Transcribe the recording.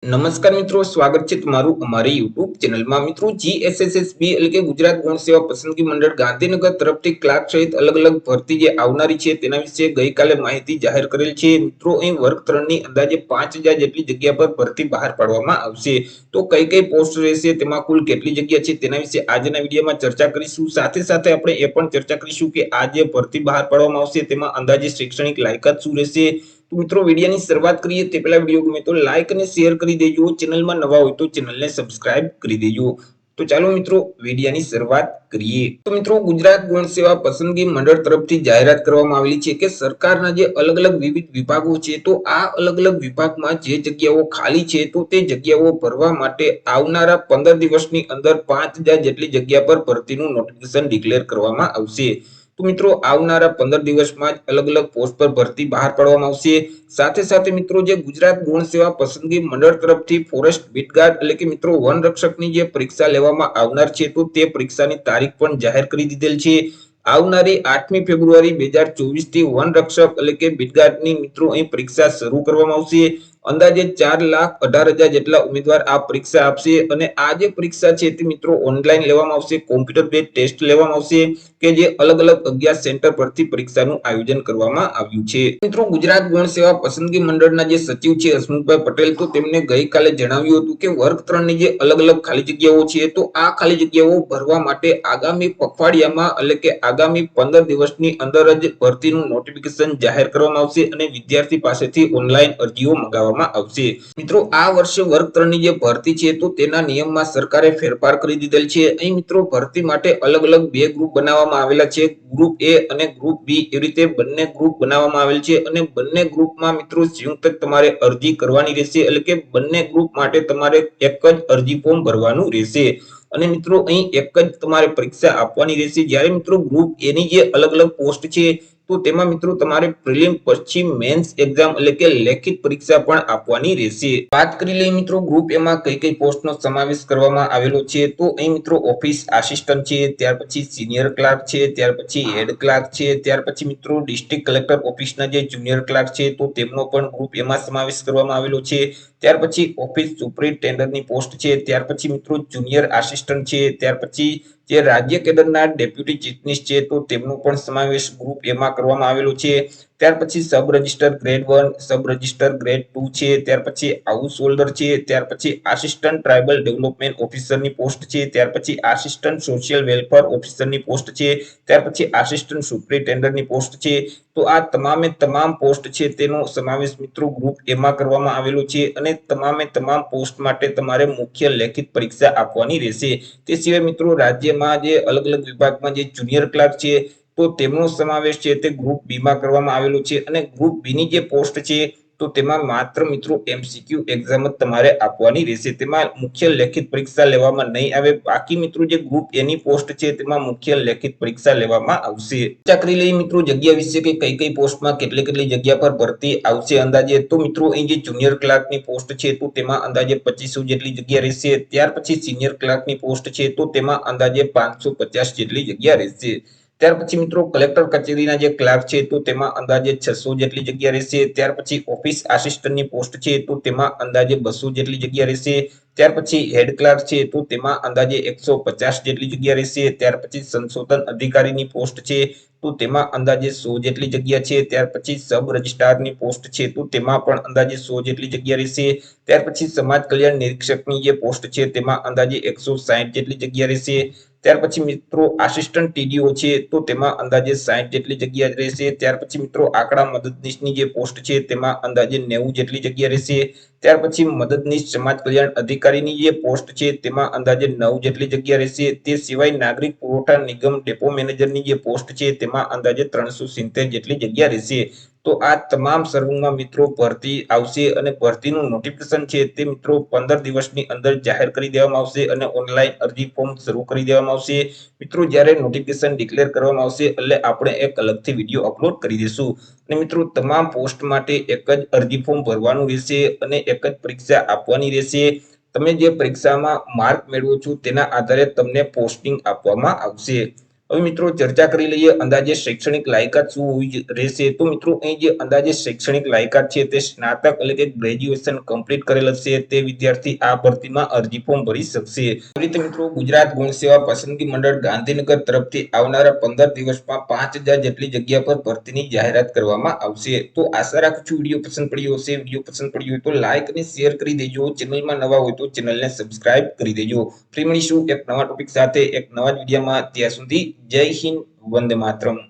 નમસ્કાર મિત્રો, સ્વાગત છે તમારું અમારી યુટ્યુબ ચેનલમાં। મિત્રો, જીએસએસએસબી એટલે કે ગુજરાત ગૌણ સેવા પસંદગી મંડળ ગાંધીનગર તરફથી ક્લાર્ક સહિત અલગ અલગ ભરતી જે આવનારી છે તેના વિશે ગઈકાલે માહિતી જાહેર કરેલ છે। મિત્રો, અહીં વર્ગ 3 ની અંદાજે 5000 જેટલી જગ્યા પર ભરતી બહાર પાડવામાં આવશે। તો કઈ કઈ પોસ્ટ રહેશે, તેમાં કુલ કેટલી જગ્યા છે તેના વિશે આજના વિડીયોમાં ચર્ચા કરીશું। સાથે સાથે આપણે એ પણ ચર્ચા કરીશું કે આ જે ભરતી બહાર પાડવામાં આવશે તેમાં અંદાજે શૈક્ષણિક લાયકાત શું રહેશે। તો મિત્રો, વિડીયોની શરૂઆત કરીએ તે પહેલા વિડીયો ગમે તો લાઈક અને શેર કરી દેજો। ચેનલમાં નવા હોય તો ચેનલને સબસ્ક્રાઇબ કરી દેજો। તો ચાલો મિત્રો, વિડીયોની શરૂઆત કરીએ। તો મિત્રો, ગુજરાત ગૌણ સેવા પસંદગી મંડળ તરફથી જાહેરાત કરવામાં આવેલી છે કે સરકારના જે અલગ અલગ વિવિધ વિભાગો છે, તો આ અલગ અલગ વિભાગમાં જે જગ્યાઓ ખાલી છે તો તે જગ્યાઓ ભરવા માટે આવનારા 15 દિવસની અંદર 5000 જેટલી જગ્યા પર ભરતીનું નોટિફિકેશન ડિક્લેર કરવામાં આવશે। તો મિત્રો, આવનારા 15 દિવસમાં જ અલગ અલગ પોસ્ટ પર ભરતી બહાર પાડવામાં આવશે। સાથે સાથે મિત્રો, જે ગુજરાત ગૌણ સેવા પસંદગી મંડળ તરફથી ફોરેસ્ટ બીટગાર્ડ એટલે કે મિત્રો વન રક્ષકની જે પરીક્ષા લેવામાં આવનાર છે તો તે પરીક્ષાની તારીખ પણ જાહેર કરી દીધેલ છે। આવનારી 8મી ફેબ્રુઆરી 2024 થી વન રક્ષક એટલે કે બીટગાર્ડની મિત્રો અહીં પરીક્ષા શરૂ કરવામાં આવશે। અંદાજે 4,18,000 જેટલા ઉમેદવાર આ પરીક્ષા આપશે અને આ જે પરીક્ષા છે તે મિત્રો ઓનલાઈન લેવામાં આવશે, કોમ્પ્યુટર બેઝ ટેસ્ટ લેવામાં આવશે કે જે અલગ અલગ 11 સેન્ટર પરથી પરીક્ષાનું આયોજન કરવામાં આવ્યું છે। મિત્રો, ગુજરાત ગૌણ સેવા પસંદગી મંડળના જે સચિવ છે હસમુખભાઈ પટેલ, તો તેમને ગઈકાલે જણાવ્યું હતું કે વર્ગ 3 ની જે અલગ અલગ ખાલી જગ્યાઓ છે તો આ ખાલી જગ્યાઓ ભરવા માટે આગામી પખવાડિયામાં એટલે કે આગામી 15 દિવસની અંદર જ ભરતીનું નોટિફિકેશન જાહેર કરવામાં આવશે અને વિદ્યાર્થી પાસેથી ઓનલાઈન અરજીઓ મંગાવવામાં આવશે। મિત્રો, આ વર્ષે વર્ગ 3 ની જે ભરતી છે તો તેના નિયમમાં સરકારે ફેરફાર કરી દીધેલ છે। અહીં મિત્રો ભરતી માટે અલગ અલગ બે ગ્રુપ બનાવવામાં આવેલા છે, ગ્રુપ એ અને ગ્રુપ બી, એ રીતે બંને ગ્રુપ બનાવવામાં આવેલ છે અને બંને ગ્રુપમાં મિત્રો સંયુક્ત તમારે અરજી કરવાની રહેશે એટલે કે બંને ગ્રુપ માટે તમારે એક જ અરજી ફોર્મ ભરવાનું રહેશે અને મિત્રો અહીં એક જ તમારે પરીક્ષા આપવાની રહેશે। જ્યારે મિત્રો ગ્રુપ એ ની જે અલગ અલગ પોસ્ટ છે તો તેમાં મિત્રો તમારે પ્રિલિમ પછી મેન્સ એક્ઝામ એટલે કે લેખિત પરીક્ષા પણ આપવાની રહેશે। વાત કરી લઈએ મિત્રો ગ્રુપ એમાં કઈ કઈ પોસ્ટનો સમાવેશ કરવામાં આવેલો છે, તો અહીં મિત્રો ઓફિસ આસિસ્ટન્ટ છે, ત્યાર પછી સિનિયર ક્લાર્ક છે, ત્યાર પછી હેડ ક્લાર્ક છે, ત્યાર પછી મિત્રો ડિસ્ટ્રિક્ટ કલેક્ટર ઓફિસના જે જુનિયર ક્લાર્ક છે તો તેમનો પણ ગ્રુપ એમાં સમાવેશ કરવામાં આવેલો છે। ત્યાર પછી ઓફિસ સુપરિન્ટેન્ડન્ટની પોસ્ટ છે, ત્યાર પછી મિત્રો જુનિયર આસિસ્ટન્ટ છે, ત્યાર પછી જે રાજ્ય કેડરના ડેપ્યુટી ચીફનિસ છે તો તેમનો પણ સમાવેશ ગ્રુપ એમાં કરવામાં આવેલો છે। ત્યાર પછી સબ રજિસ્ટર ગ્રેડ 1, સબ રજિસ્ટર ગ્રેડ 2 છે, ત્યાર પછી હાઉસ હોલ્ડર છે, ત્યાર પછી આસિસ્ટન્ટ ટ્રાઇબલ ડેવલપમેન્ટ ઓફિસરની પોસ્ટ છે, ત્યાર પછી આસિસ્ટન્ટ સોશિયલ વેલફેર ઓફિસરની પોસ્ટ છે, ત્યાર પછી આસિસ્ટન્ટ સુપરિન્ટેન્ડન્ટની પોસ્ટ છે। તો આ તમામે તમામ પોસ્ટ છે તેનો સમાવેશ મિત્રો ગ્રુપ એમાં કરવામાં આવેલો છે અને તમામે તમામ પોસ્ટ માટે તમારે મુખ્ય લેખિત પરીક્ષા આપવાની રહેશે। તે સિવાય મિત્રો રાજ્યમાં જે અલગ અલગ વિભાગમાં જે જુનિયર ક્લાર્ક છે તો તેમનો સમાવેશ છે તે ગ્રુપ બી માં કરવામાં આવેલો છે અને ગ્રુપ બી ની જે પોસ્ટ છે તો તેમાં માત્ર મિત્રો એમસીક્યુ એક્ઝામ જ તમારે આપવાની રહેશે, તેમાં મુખ્ય લેખિત પરીક્ષા લેવામાં નહીં આવે। બાકી મિત્રો જે ગ્રુપ એ ની પોસ્ટ છે તેમાં મુખ્ય લેખિત પરીક્ષા લેવામાં આવશે। ચર્ચા કરી લઈએ મિત્રો જગ્યા વિશે કે કઈ કઈ પોસ્ટમાં કેટલી કેટલી જગ્યા પર ભરતી આવશે અંદાજે। તો મિત્રો અહીં જે જુનિયર ક્લાર્કની પોસ્ટ છે તો તેમાં અંદાજે 2500 જેટલી જગ્યા રહેશે। ત્યાર પછી સિનિયર ક્લાર્કની પોસ્ટ છે તો તેમાં અંદાજે 550 જેટલી જગ્યા રહેશે। ત્યાર પછી મિત્રો કલેક્ટર કચેરીના જે ક્લાર્ક છે તો તેમાં અંદાજે 600 જેટલી જગ્યા રહેશે। ત્યાર પછી ઓફિસ આસિસ્ટન્ટની પોસ્ટ છે તો તેમાં અંદાજે 200 જેટલી જગ્યા રહેશે। ત્યાર પછી હેડ ક્લાર્ક છે તો તેમાં અંદાજે 150 જેટલી જગ્યા રહેશે। ત્યાર પછી સંશોધન અધિકારીની પોસ્ટ છે તો તેમાં અંદાજે 100 જેટલી જગ્યા છે। ત્યાર પછી સબ રજિસ્ટ્રારની પોસ્ટ છે તો તેમાં પણ અંદાજે 100 જેટલી જગ્યા રહેશે। ત્યાર પછી સમાજ કલ્યાણ નિરીક્ષકની જે પોસ્ટ છે તેમાં અંદાજે 160 જેટલી જગ્યા રહેશે। ત્યાર પછી મિત્રો આસિસ્ટન્ટ ટીડીઓ છે તો તેમાં અંદાજે 60 જેટલી જગ્યા રહેશે। ત્યાર પછી મિત્રો આંકડા મદદનીશની જે પોસ્ટ છે તેમાં અંદાજે 90 જેટલી જગ્યા રહેશે। ત્યાર પછી મદદનીશ સમાજ કલ્યાણ અધિકારીની જે પોસ્ટ છે તેમાં અંદાજે 9 જેટલી જગ્યા રહેશે। તે સિવાય નાગરિક પુરવઠા નિગમ ડેપો મેનેજરની જે પોસ્ટ છે તેમાં અંદાજે 370 જેટલી જગ્યા રહેશે। તો આ તમામ સર્વમાં મિત્રો ભરતી આવશે અને ભરતીનું નોટિફિકેશન છે તે મિત્રો 15 દિવસની અંદર જાહેર કરી દેવામાં આવશે અને ઓનલાઈન અરજી ફોર્મ શરૂ કરી દેવામાં આવશે। મિત્રો જ્યારે નોટિફિકેશન ડિક્લેર કરવામાં આવશે એટલે આપણે એક અલગથી વિડીયો અપલોડ કરી દઈશું અને મિત્રો તમામ પોસ્ટ માટે એક જ અરજી ફોર્મ ભરવાનું રહેશે અને એક જ પરીક્ષા આપવાની રહેશે। તમે જે પરીક્ષામાં માર્ક મેળવો છો તેના આધારે તમને પોસ્ટિંગ આપવામાં આવશે। હવે મિત્રો ચર્ચા કરી લઈએ અંદાજે શૈક્ષણિક લાયકાત શું હોવી રહેશે. તો મિત્રો અહીં જે અંદાજે શૈક્ષણિક લાયકાત છે તે સ્નાતક એટલે કે ગ્રેજ્યુએશન કમ્પ્લીટ કરેલ હશે તે વિદ્યાર્થી આ ભરતીમાં અરજી ફોર્મ ભરી શકશે. આવી રીતે મિત્રો ગુજરાત ગૌણ સેવા પસંદગી મંડળ ગાંધીનગર તરફથી આવનારા 15 દિવસમાં 5000 જેટલી જગ્યા પર ભરતીની જાહેરાત કરવામાં આવશે. તો આશા રાખું છું વિડીયો પસંદ પડ્યો હશે. વિડીયો પસંદ પડ્યો હોય તો લાઈક અને શેર કરી દેજો. ચેનલમાં નવા હોય તો ચેનલને સબસ્ક્રાઇબ કરી દેજો. ફરી મળીશું એક નવા ટોપિક સાથે એક નવા જ વિડીયોમાં. ત્યાં સુધી જય હિન્દ, વંદે માતરમ.